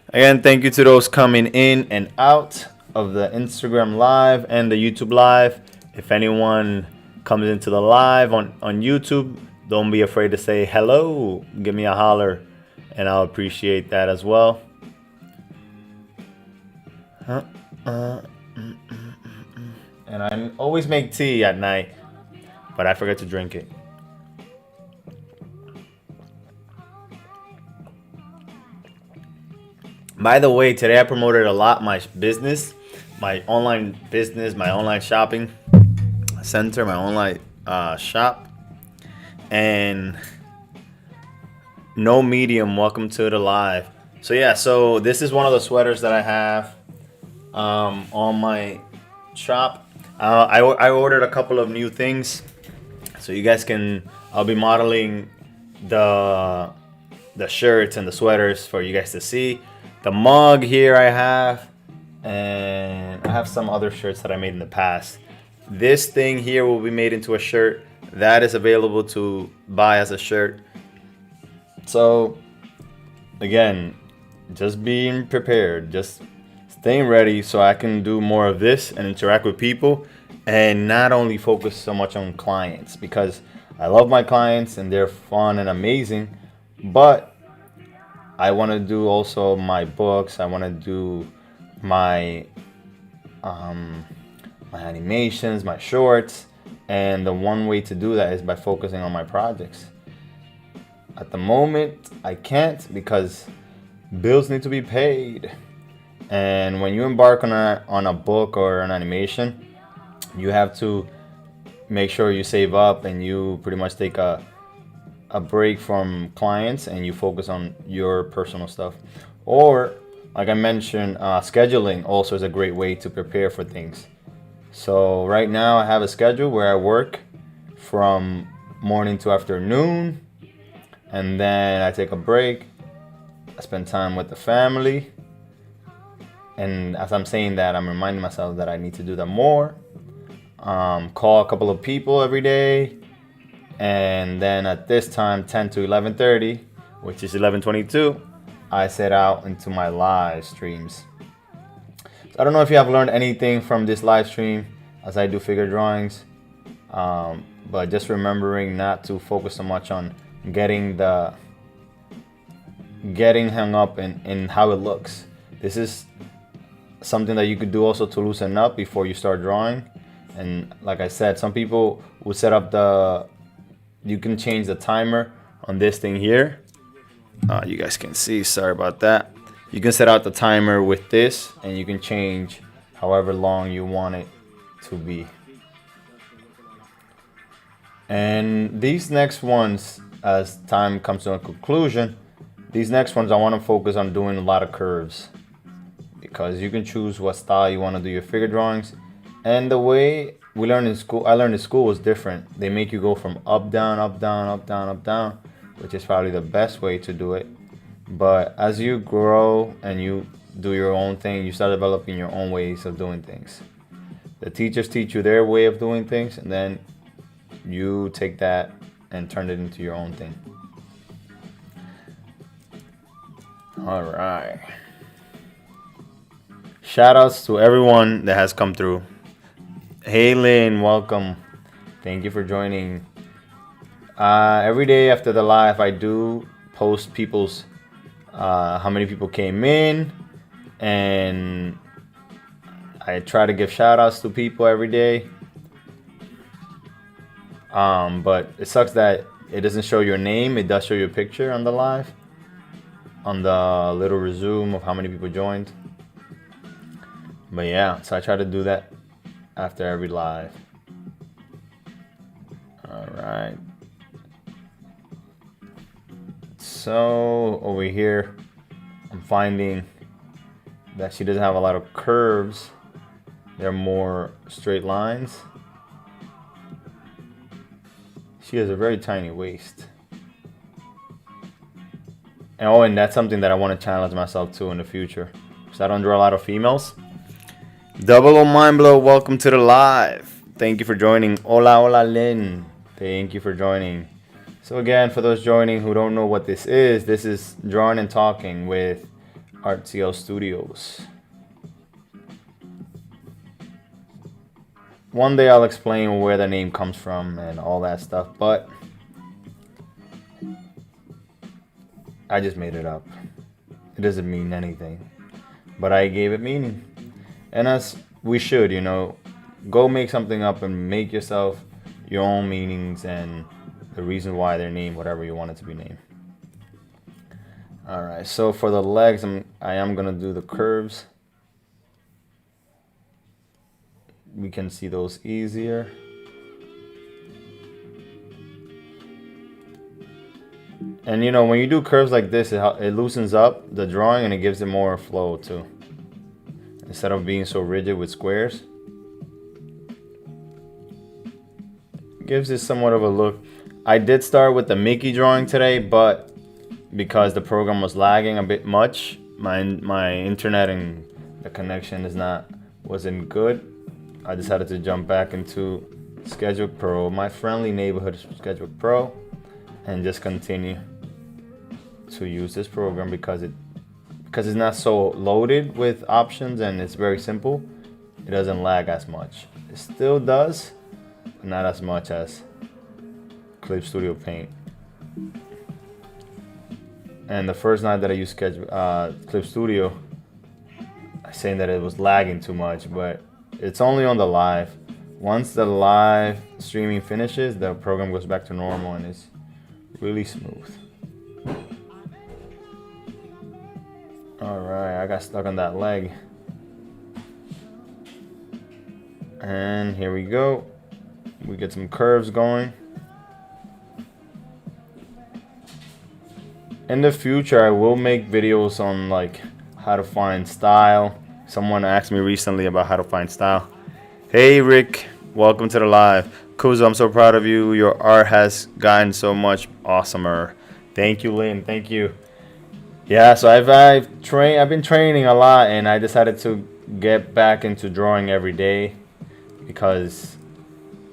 Again, thank you to those coming in and out of the Instagram live and the YouTube live. If anyone comes into the live on YouTube, don't be afraid to say hello. Give me a holler and I'll appreciate that as well. And I always make tea at night, but I forget to drink it. By the way, today I promoted a lot my business, my online business, my online shopping center, my online shop. And no medium, welcome to the live. So yeah, so this is one of the sweaters that I have on my shop. I ordered a couple of new things, so you guys I'll be modeling the shirts and the sweaters for you guys to see. The mug here I have, and I have some other shirts that I made in the past. This thing here will be made into a shirt. That is available to buy as a shirt. So again, just being prepared, just staying ready so I can do more of this and interact with people, and not only focus so much on clients, because I love my clients and they're fun and amazing, but I want to do also my books. I want to do my my animations, my shorts, and the one way to do that is by focusing on my projects. At the moment, I can't, because bills need to be paid. And when you embark on a book or an animation, you have to make sure you save up and you pretty much take a break from clients and you focus on your personal stuff. Or, like I mentioned, scheduling also is a great way to prepare for things. So right now I have a schedule where I work from morning to afternoon, and then I take a break. I spend time with the family. And as I'm saying that, I'm reminding myself that I need to do that more. Call a couple of people every day. And then at this time, 10 to 11:30, which is 11:22, I set out into my live streams. So I don't know if you have learned anything from this live stream as I do figure drawings. But just remembering not to focus so much on getting hung up in how it looks. This is something that you could do also to loosen up before you start drawing. And like I said, some people will set up you can change the timer on this thing here. You guys can see, sorry about that. You can set out the timer with this, and you can change however long you want it to be. And these next ones, as time comes to a conclusion, these next ones I want to focus on doing a lot of curves, because you can choose what style you want to do your figure drawings. And the way I learned in school was different. They make you go from up, down, up, down, up, down, up, down, which is probably the best way to do it. But as you grow and you do your own thing, you start developing your own ways of doing things. The teachers teach you their way of doing things, and then you take that and turn it into your own thing. All right. Shout outs to everyone that has come through. Hey Lynn, welcome. Thank you for joining. Every day after the live, I do post people's how many people came in, and I try to give shout outs to people every day. But it sucks that it doesn't show your name. It does show your picture on the live, on the little resume of how many people joined. But yeah, so I try to do that after every live. All right. So over here, I'm finding that she doesn't have a lot of curves. They're more straight lines. She has a very tiny waist. And that's something that I want to challenge myself to in the future, because I don't draw a lot of females. Double O Mind Blow, welcome to the live. Thank you for joining. Hola, hola, Lynn. Thank you for joining. So again, for those joining who don't know what this is Drawing and Talking with Artclstudios. One day I'll explain where the name comes from and all that stuff, but I just made it up. It doesn't mean anything, but I gave it meaning. And as we should, go make something up and make yourself your own meanings and the reason why they're named whatever you want it to be named. All right, so for the legs, I am gonna do the curves. We can see those easier. And when you do curves like this, it loosens up the drawing and it gives it more flow too, instead of being so rigid with squares. It gives it somewhat of a look. I did start with the Mickey drawing today, but because the program was lagging a bit much, my internet and the connection wasn't good, I decided to jump back into Sketchbook Pro, my friendly neighborhood Sketchbook Pro, and just continue to use this program because it's not so loaded with options and it's very simple. It doesn't lag as much. It still does, but not as much as Clip Studio Paint. And the first night that I used Clip Studio, I was saying that it was lagging too much, but it's only on the live. Once the live streaming finishes, the program goes back to normal and it's really smooth. All right, I got stuck on that leg. And here we go. We get some curves going. In the future, I will make videos on how to find style. Someone asked me recently about how to find style. Hey Rick, welcome to the live. Kuzo, I'm so proud of you. Your art has gotten so much awesomer. Thank you, Lynn. Thank you. Yeah, so I've been training a lot, and I decided to get back into drawing every day, because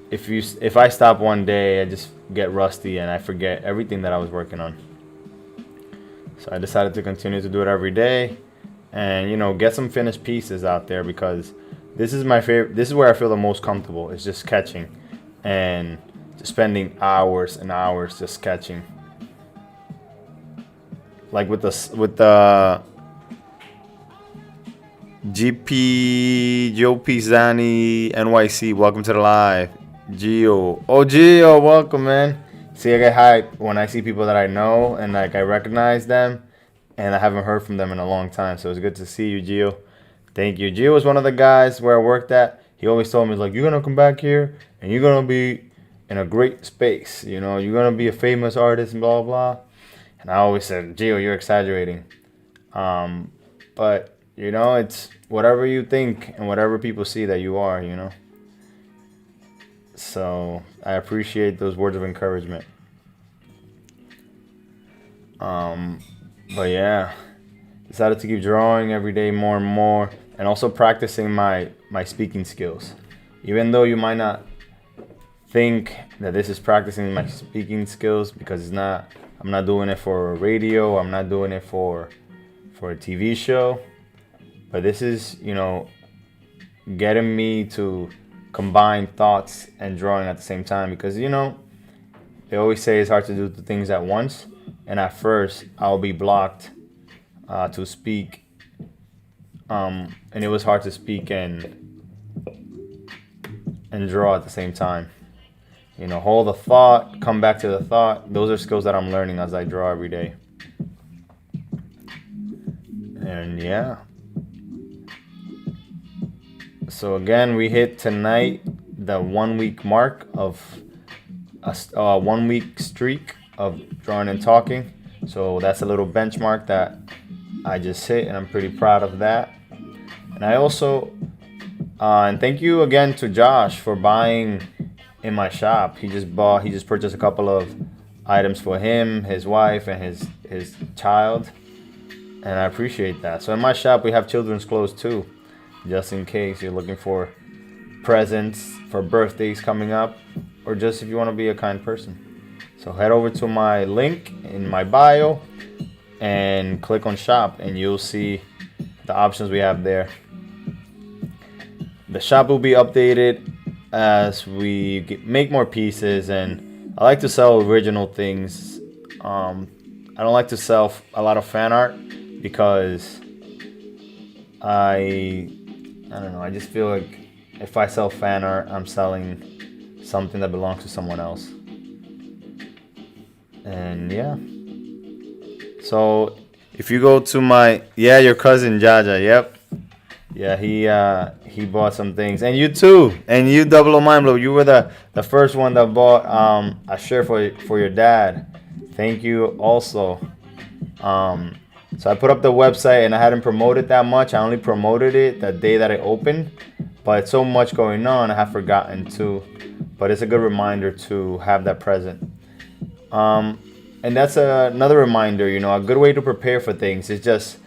if I stop one day, I just get rusty and I forget everything that I was working on. So I decided to continue to do it every day, and get some finished pieces out there, because this is my favorite. This is where I feel the most comfortable. It's just sketching and just spending hours and hours just sketching. Like with the GP Joe Pisani NYC, welcome to the live. Gio, oh Gio, welcome, man. See, I get hyped when I see people that I know and like I recognize them, and I haven't heard from them in a long time. So it's good to see you, Gio. Thank you. Gio was one of the guys where I worked at. He always told me, like, you're gonna come back here and you're gonna be in a great space. You know, you're gonna be a famous artist and blah blah. And I always said, Gio, you're exaggerating. But you know, it's whatever you think and whatever people see that you are. You know. So I appreciate those words of encouragement. But yeah, decided to keep drawing every day more and more, and also practicing my speaking skills. Even though you might not think that this is practicing my speaking skills, because it's not. I'm not doing it for radio. I'm not doing it for a TV show. But this is, you know, getting me to combine thoughts and drawing at the same time, because you know they always say it's hard to do the things at once, and at first I'll be blocked to speak, and it was hard to speak and draw at the same time. You know, hold the thought, come back to the thought. Those are skills that I'm learning as I draw every day. And yeah, so again, we hit tonight the 1 week mark of a 1 week streak of drawing and talking. So that's a little benchmark that I just hit, and I'm pretty proud of that. And I also, and thank you again to Josh for buying in my shop. He just purchased a couple of items for him, his wife, and his child, and I appreciate that. So in my shop we have children's clothes too, just in case you're looking for presents for birthdays coming up, or just if you want to be a kind person. So head over to my link in my bio and click on shop, and you'll see the options we have there. The shop will be updated as we make more pieces, and I like to sell original things. I don't like to sell a lot of fan art, because I don't know, I just feel like if I sell fan art, I'm selling something that belongs to someone else. And yeah, so if you go to my, your cousin Jaja, yep, yeah, he bought some things, and you too, and you Double O Mind Blow, you were the first one that bought a shirt for your dad. Thank you also. So I put up the website, and I hadn't promoted that much. I only promoted it the day that it opened, but so much going on, I have forgotten to. But it's a good reminder to have that present. And that's another reminder, you know, a good way to prepare for things is just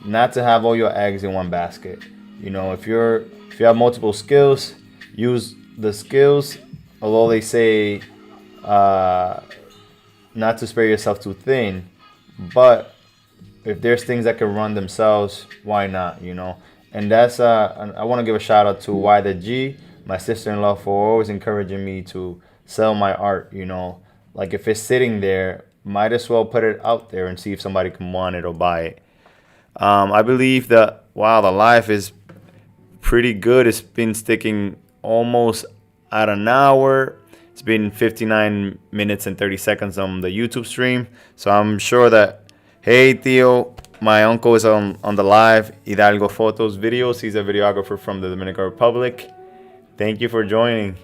not to have all your eggs in one basket. You know, if you have multiple skills, use the skills. Although they say not to spread yourself too thin, but if there's things that can run themselves, why not? You know, and that's I want to give a shout out to Why the G, my sister-in-law, for always encouraging me to sell my art. You know, like if it's sitting there, might as well put it out there and see if somebody can want it or buy it. I believe that, wow, the live is pretty good. It's been sticking almost at an hour. It's been 59 minutes and 30 seconds on the YouTube stream. So I'm sure that, hey, Theo, my uncle is on the live, Hidalgo Photos Videos. He's a videographer from the Dominican Republic. Thank you for joining.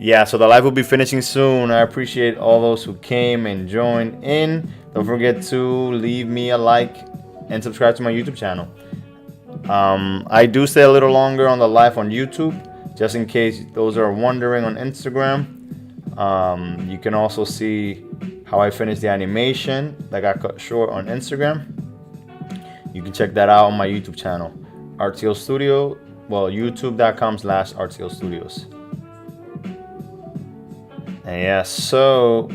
Yeah, so the live will be finishing soon. I appreciate all those who came and joined in. Don't forget to leave me a like and subscribe to my YouTube channel. I do stay a little longer on the live on YouTube, just in case those are wondering on Instagram. You can also see how I finished the animation that got cut short on Instagram. You can check that out on my YouTube channel, Artclstudios. Well, youtube.com/Artclstudios. And yeah, so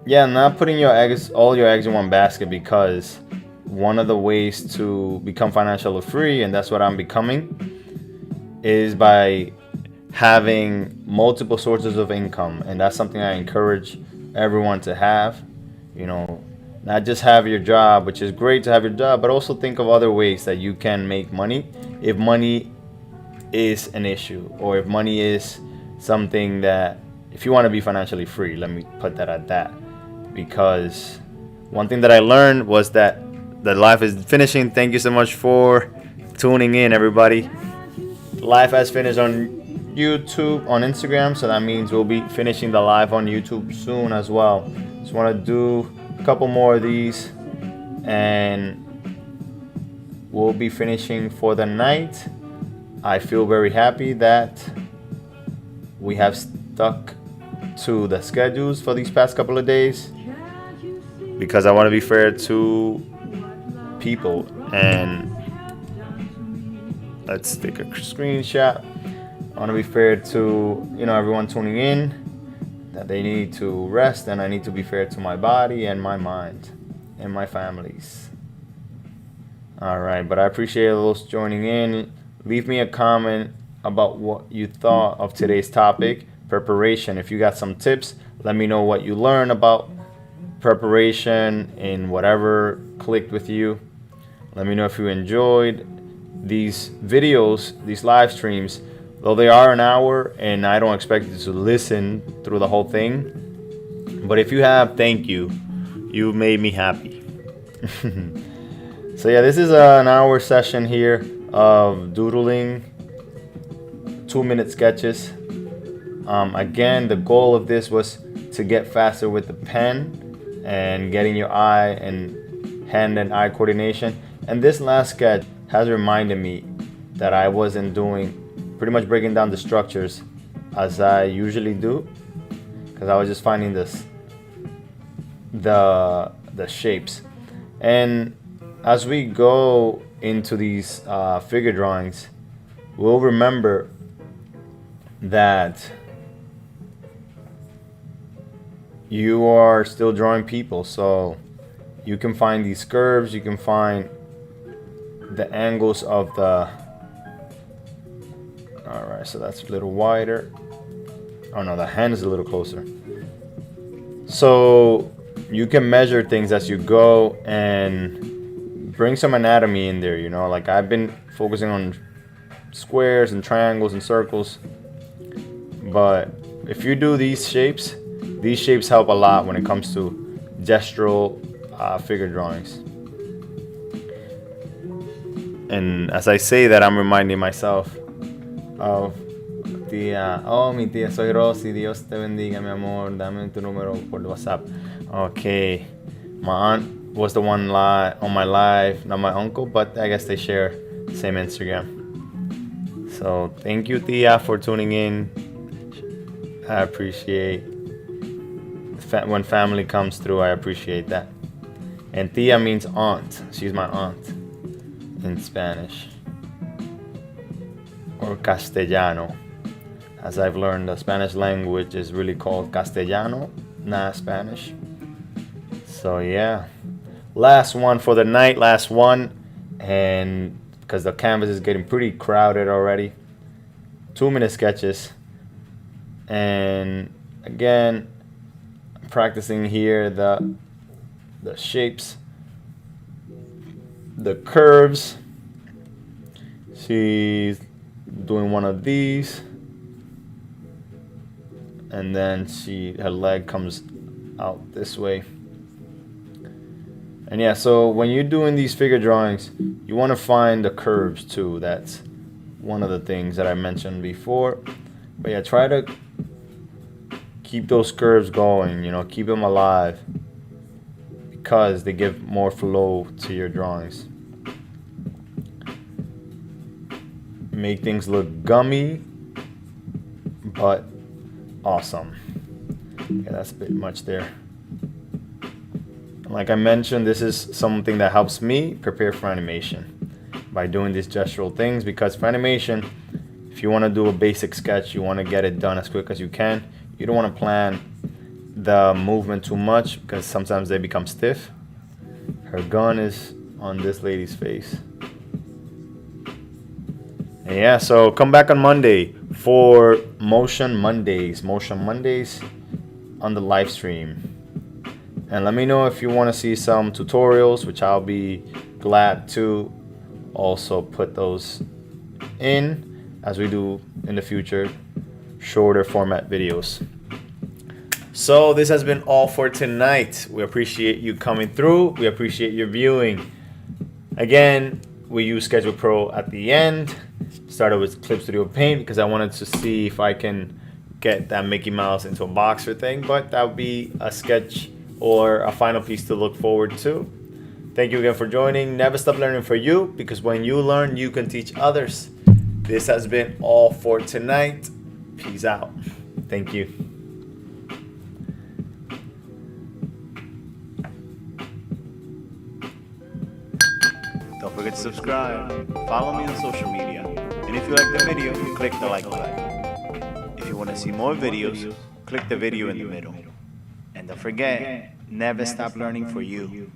yeah, not putting all your eggs in one basket, because one of the ways to become financially free, and that's what I'm becoming, is by having multiple sources of income. And that's something I encourage everyone to have. You know, not just have your job, which is great to have your job, but also think of other ways that you can make money if money is an issue, or if money is something that, if you want to be financially free, let me put that at that. Because one thing that I learned was that the live is finishing. Thank you so much for tuning in, everybody. Live has finished on YouTube, on Instagram, so that means we'll be finishing the live on YouTube soon as well. Just want to do a couple more of these, and we'll be finishing for the night. I feel very happy that we have stuck to the schedules for these past couple of days, because I want to be fair to people. And let's take a screenshot. I want to be fair to, everyone tuning in, that they need to rest, and I need to be fair to my body and my mind and my families. All right, but I appreciate those joining in. Leave me a comment about what you thought of today's topic, preparation. If you got some tips, let me know what you learned about preparation and whatever clicked with you. Let me know if you enjoyed these videos, these live streams. Though they are an hour, and I don't expect you to listen through the whole thing, but if you have, thank you. You made me happy. So yeah, this is an hour session here of doodling, 2-minute sketches. Again, the goal of this was to get faster with the pen and getting your eye and hand and eye coordination. And this last sketch has reminded me that I wasn't doing, pretty much breaking down the structures as I usually do, because I was just finding the shapes. And as we go into these figure drawings, we'll remember that you are still drawing people, so you can find these curves, you can find the angles of the, all right, so that's a little wider. Oh no, the hand is a little closer. So you can measure things as you go and bring some anatomy in there, like I've been focusing on squares and triangles and circles, but if you do these shapes help a lot when it comes to gestural figure drawings. And as I say that, I'm reminding myself of tía. Oh, mi tía, soy Rosy. Dios te bendiga, mi amor. Dame tu número por WhatsApp. Okay. My aunt was the one on my live, not my uncle, but I guess they share the same Instagram. So thank you, tía, for tuning in. I appreciate when family comes through. I appreciate that. And tía means aunt. She's my aunt in Spanish, or Castellano. As I've learned, the Spanish language is really called Castellano, not Spanish. So yeah, last one for the night, last one, and because the canvas is getting pretty crowded already, 2-minute sketches. And again, practicing here the shapes, the curves. She's doing one of these, and then her leg comes out this way. And yeah, so when you're doing these figure drawings, you want to find the curves too. That's one of the things that I mentioned before. But yeah, try to keep those curves going, keep them alive, because they give more flow to your drawings. Make things look gummy, but awesome. Yeah, that's a bit much there. Like I mentioned, this is something that helps me prepare for animation by doing these gestural things, because for animation, if you want to do a basic sketch, you want to get it done as quick as you can. You don't want to plan the movement too much, because sometimes they become stiff. Her gun is on this lady's face. And yeah, so come back on Monday for Motion Mondays on the live stream. And let me know if you want to see some tutorials, which I'll be glad to also put those in as we do in the future, shorter format videos. So this has been all for tonight. We appreciate you coming through. We appreciate your viewing. Again, we use Sketchbook Pro at the end. Started with Clip Studio Paint because I wanted to see if I can get that Mickey Mouse into a boxer thing, but that would be a sketch or a final piece to look forward to. Thank you again for joining. Never stop learning for you, because when you learn, you can teach others. This has been all for tonight. Peace out. Thank you. Don't forget to subscribe. Follow me on social media. And if you like the video, click the like button. If you want to see more videos, click the video in the middle. And don't forget, never stop learning for you.